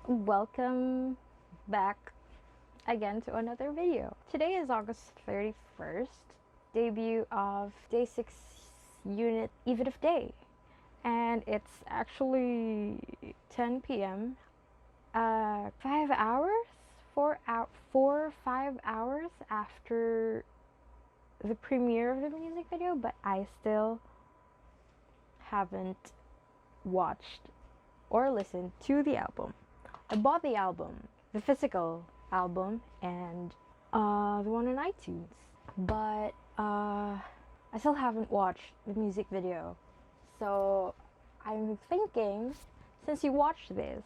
Welcome back again to another video. Today is August 31st, debut of Day 6 unit Even If Day. And it's actually 10 p.m. 5 hours? 5 hours after the premiere of the music video, but I still haven't watched or listened to the album. I bought the album, the physical album, and the one on iTunes, but I still haven't watched the music video. So I'm thinking, since you watched this,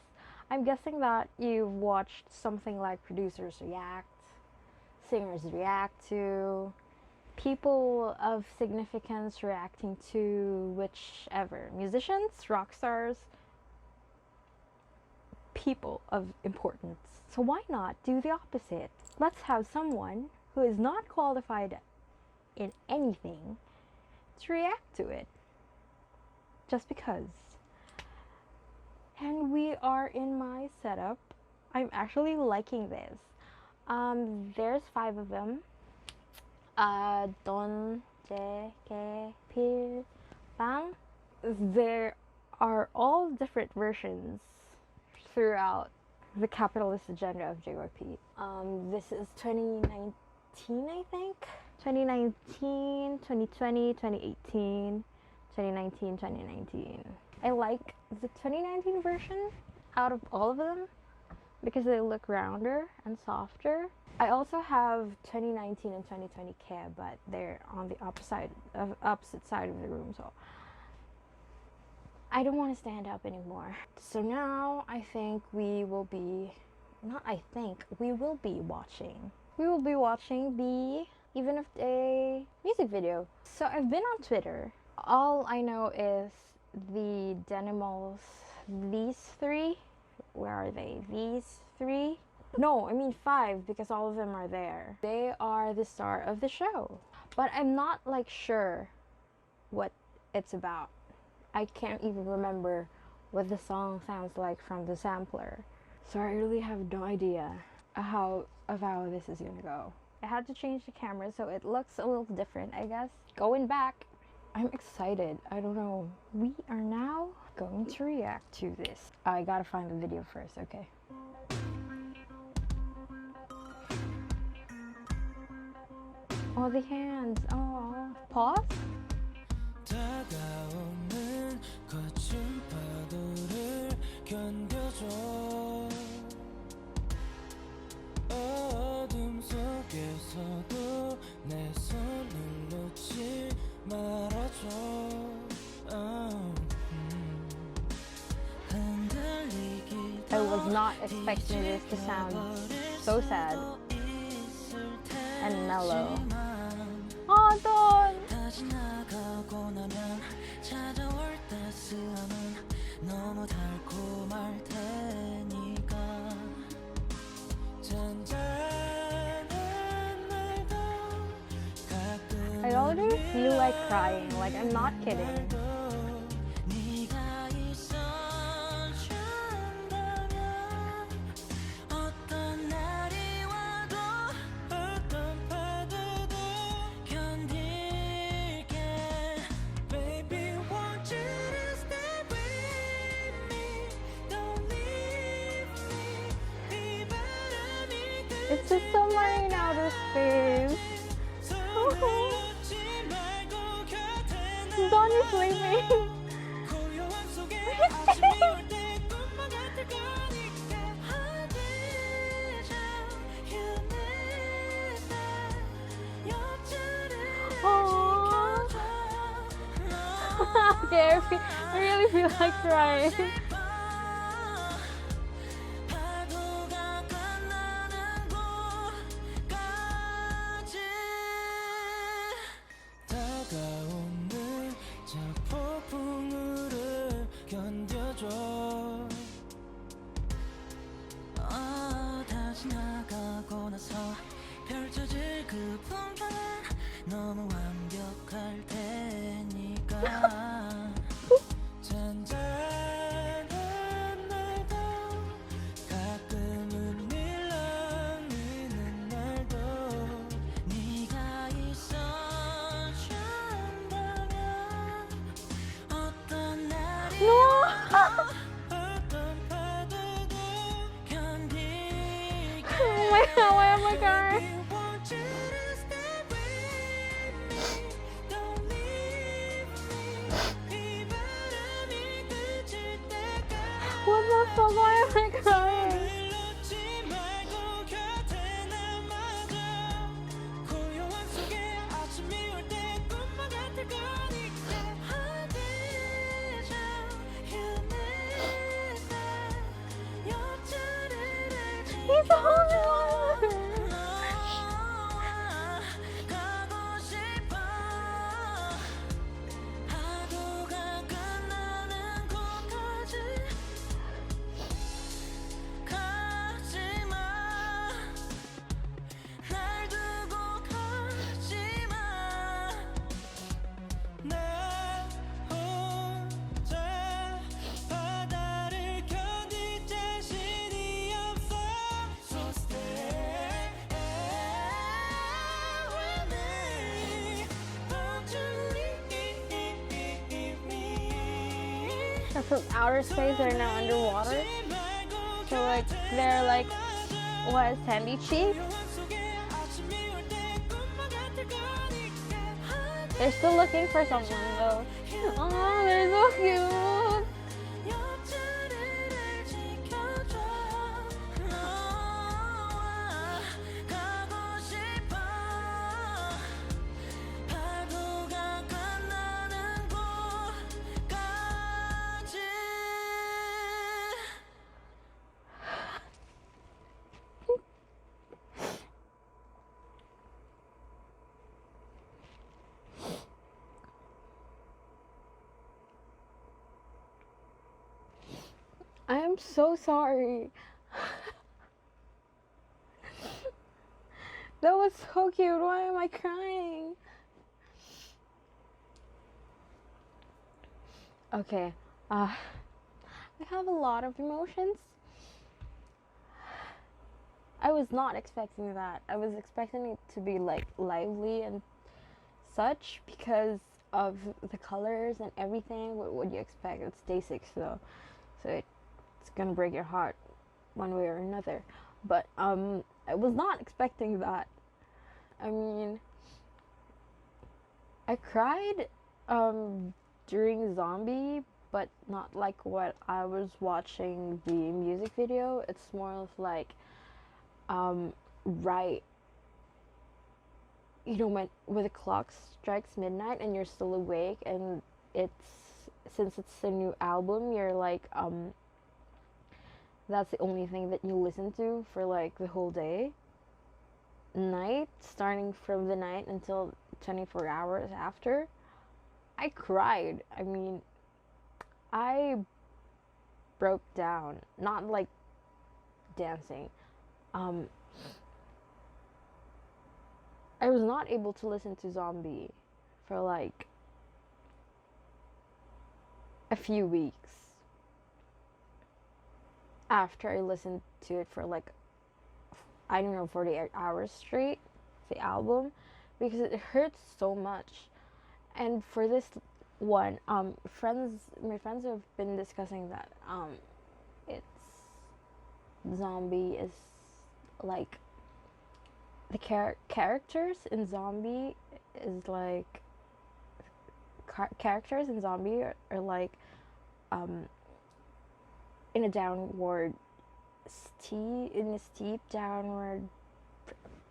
I'm guessing that you've watched something like producers react, singers react to, people of significance reacting to whichever, musicians, rock stars, people of importance. So why not do the opposite? Let's have someone who is not qualified in anything to react to it. Just because. And we are in my setup. I'm actually liking this. There's 5 of them. Don, Je, Ke, Pil, Bang. There are all different versions throughout the capitalist agenda of JYP. This is 2019, I think. 2019, 2020, 2018, 2019, 2019. I like the 2019 version out of all of them because they look rounder and softer. I also have 2019 and 2020 Care, but they're on the opposite side of the room, so I don't want to stand up anymore. So now I think we will be watching. We will be watching the Even If Day music video. So I've been on Twitter. All I know is the Denimals, these 3. Where are they? These 3? No, I mean 5 because all of them are there. They are the star of the show. But I'm not sure what it's about. I can't even remember what the song sounds like from the sampler. So I really have no idea how this is gonna go. I had to change the camera so it looks a little different, I guess. Going back, I'm excited. I don't know. We are now going to react to this. I gotta find the video first, okay? Oh, the hands. Oh, pause? 다가오는 거친 파도를 견뎌줘 어둠 속에서도 내 손을 놓지 말아줘 I was not expecting this to sound so sad and mellow. Oh, Don! 다시 나가고 나면 찾아올 따스함은 너무 달콤할 테니까 잔잔한 말도 가끔 I already feel like crying, like I'm not kidding. 네가 있어준다면 어떤 날이 와도 어떤 파도도 견딜게 Baby won't you stay with me Don't leave me 이 바람이 It's just so many in outer space. 서두르지 말고 곁에 Don is sleeping. 고요함 속에 아침이 올 때 꿈만 같을 거니까 어디서 you miss that 옆자리를 지켜줘 Okay, I really feel like crying. 파도가 끝나는 곳까지 다가오는 저 폭풍우를 견뎌줘 다시 나가고 나서 펼쳐질 그 풍경은 너무 완벽할 테니까 잔잔한 No! 어떤 파도도 견디게 Oh my god, why am I crying? We want you to stay with me. Don't leave me. 이 바람이 그칠 때까지 What the fuck, why am I crying? 늘 놓지 말고 곁에 남아줘. 고요한 속에 아침이 올 때 꿈만 같을 거니까. 어디서 휴내서 옆자리를 He's holding on! 너와 가고 싶어. 파도가 끝나는 곳까지 가지마. 날 두고 가지마. 나 혼자 바다를 견딜 자신이 없어. So stay with me. Won't you leave me? They're from outer space, they're now underwater. So like, they're like, what, sandy cheeks? They're still looking for someone though. Oh, they're so cute. 옆자리를 지켜줘. 너와 가고 싶어. 파도가 끝나는 곳까지. I am so sorry. That was so cute. Why am I crying? Okay. I have a lot of emotions. I was not expecting that. I was expecting it to be like lively and such because of the colors and everything. What would you expect? It's Day6 though, so it's gonna break your heart one way or another. But I was not expecting that. I mean, I cried during Zombie, but not like what I was watching the music video. It's more of like right, you know, when the clock strikes midnight and you're still awake, and since it's a new album, you're like that's the only thing that you listen to for like the whole day, night, starting from the night until 24 hours after. I cried. I mean, I broke down, not like dancing. I was not able to listen to Zombie for like a few weeks after I listened to it for like, I don't know, 48 hours straight, the album, because it hurts so much. And for this one, my friends have been discussing that it's Zombie is like the characters in Zombie is like characters in Zombie are like in a downward steep downward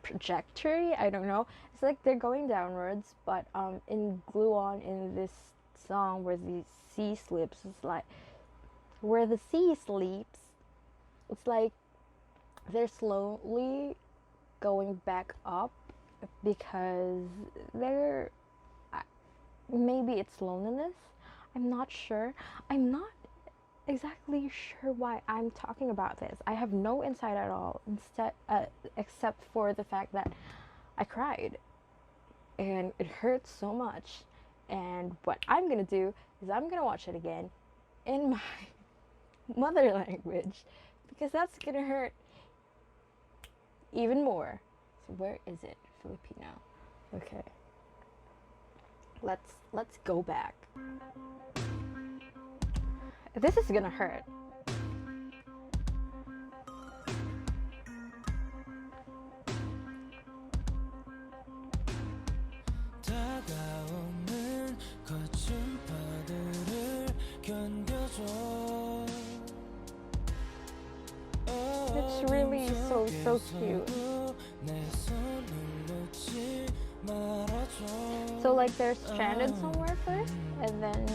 trajectory. I don't know. It's like they're going downwards, but in Gluon, in this song where the sea sleeps, it's like where the sea sleeps, it's like they're slowly going back up because they're maybe it's loneliness. I'm not sure. I'm not exactly sure why I'm talking about this. I have no insight at all, except for the fact that I cried and it hurts so much. And what I'm gonna do is I'm gonna watch it again in my mother language because that's gonna hurt even more. So where is it? Filipino. Okay. Let's go back. This is gonna hurt. 다가오는 거친 파도를 견뎌줘. It's really so cute. 내 손을 놓지 말아줘. So like they're stranded somewhere first, and then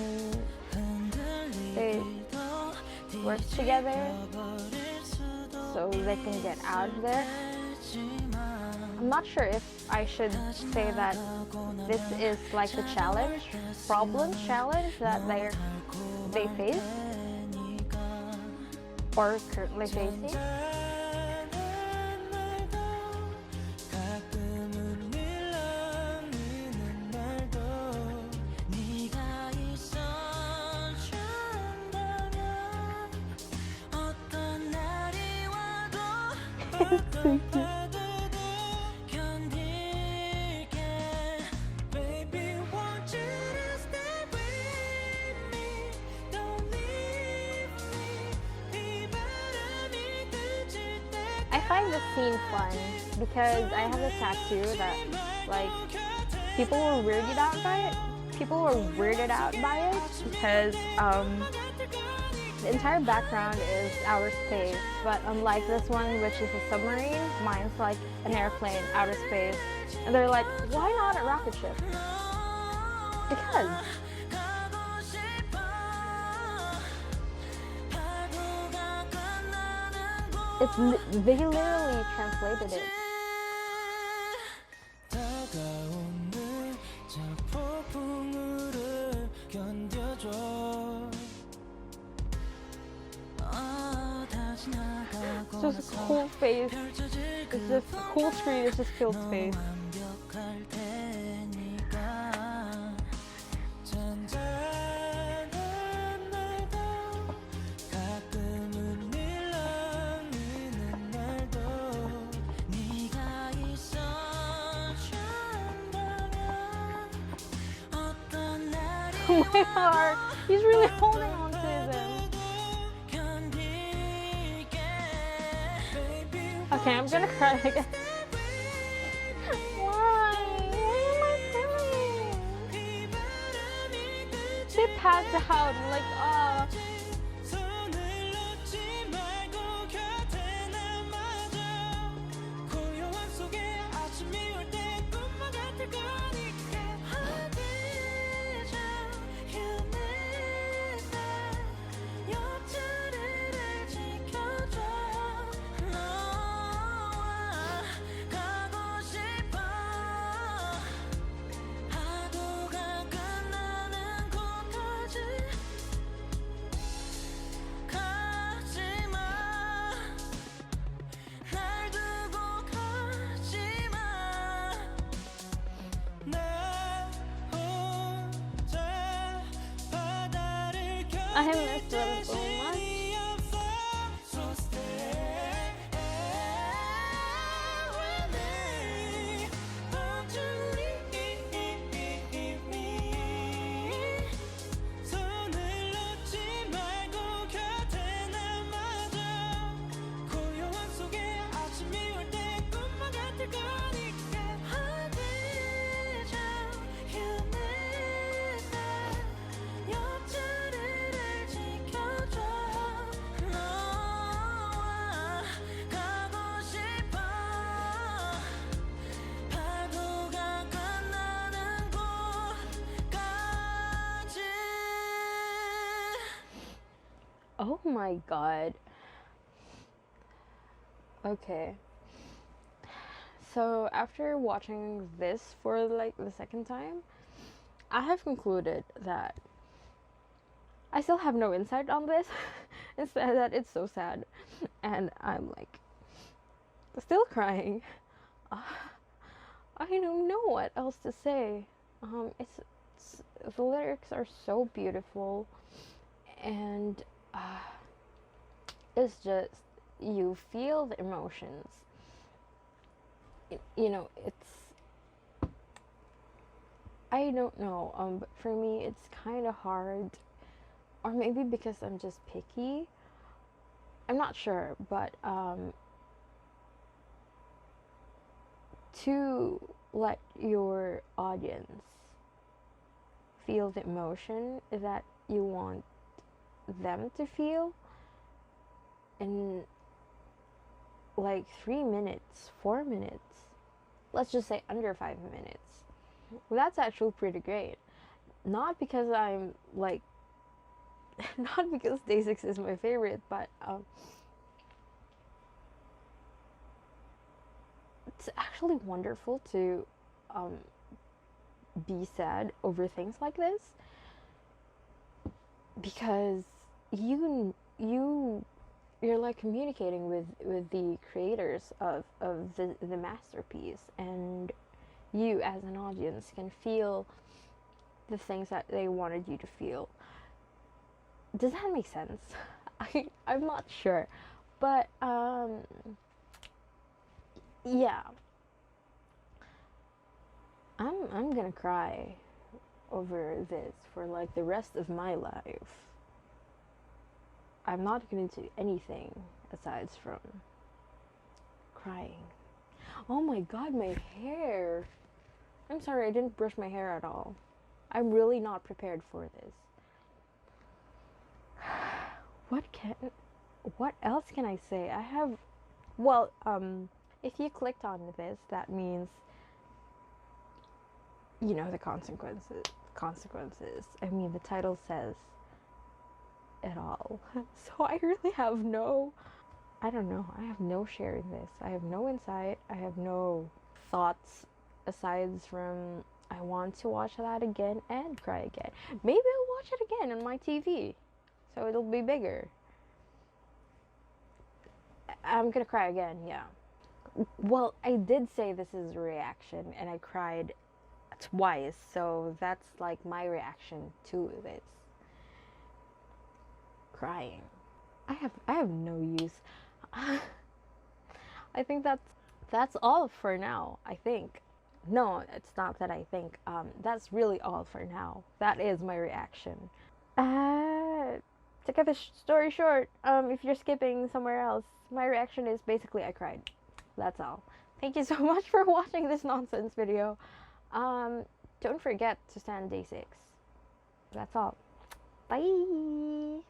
they work together so they can get out of there. I'm not sure if I should say that this is like the challenge that they face or currently facing. I find this scene fun because I have a tattoo that like people were weirded out by it. People were weirded out by it because the entire background is outer space, but unlike this one, which is a submarine, mine's like an airplane, outer space. And they're like, why not a rocket ship? Because. They literally translated it. It's just a cool face. It's just a cool screen. It's just filled space. My heart. He's really holding on to them. Okay, I'm gonna cry again. Why? Why am I crying? They passed out like, oh. I miss them so much. Oh my god. Okay. So after watching this for like the second time, I have concluded that I still have no insight on this. Instead that it's so sad. And I'm like still crying. I don't know what else to say. It's the lyrics are so beautiful, and it's just you feel the emotions. You know, it's I don't know. But for me, it's kind of hard or maybe because I'm just picky. I'm not sure, but to let your audience feel the emotion that you want them to feel in like 3 minutes, 4 minutes, let's just say under 5 minutes. Well, that's actually pretty great. Not because I'm like, not because Day6 is my favorite, but it's actually wonderful to be sad over things like this, because you're like communicating with the creators of the masterpiece, and you as an audience can feel the things that they wanted you to feel. Does that make sense? I'm not sure, but yeah, I'm gonna cry over this for like the rest of my life. I'm not gonna do anything aside from crying. Oh my god, my hair. I'm sorry, I didn't brush my hair at all. I'm really not prepared for this. What else can I say? I have, well, if you clicked on this, that means you know the consequences. I mean, the title says it all. So I really have no, I don't know, I have no share in this. I have no insight. I have no thoughts aside from I want to watch that again and cry again. Maybe I'll watch it again on my TV, so it'll be bigger. I'm gonna cry again, yeah. Well, I did say this is a reaction, and I cried twice, so that's like my reaction to this. Crying. I have no use. I think that's all for now, I think. No, it's not that I think. That's really all for now. That is my reaction. To cut the story short, if you're skipping somewhere else, my reaction is basically I cried. That's all. Thank you so much for watching this nonsense video. Don't forget to stand Day6. That's all. Bye!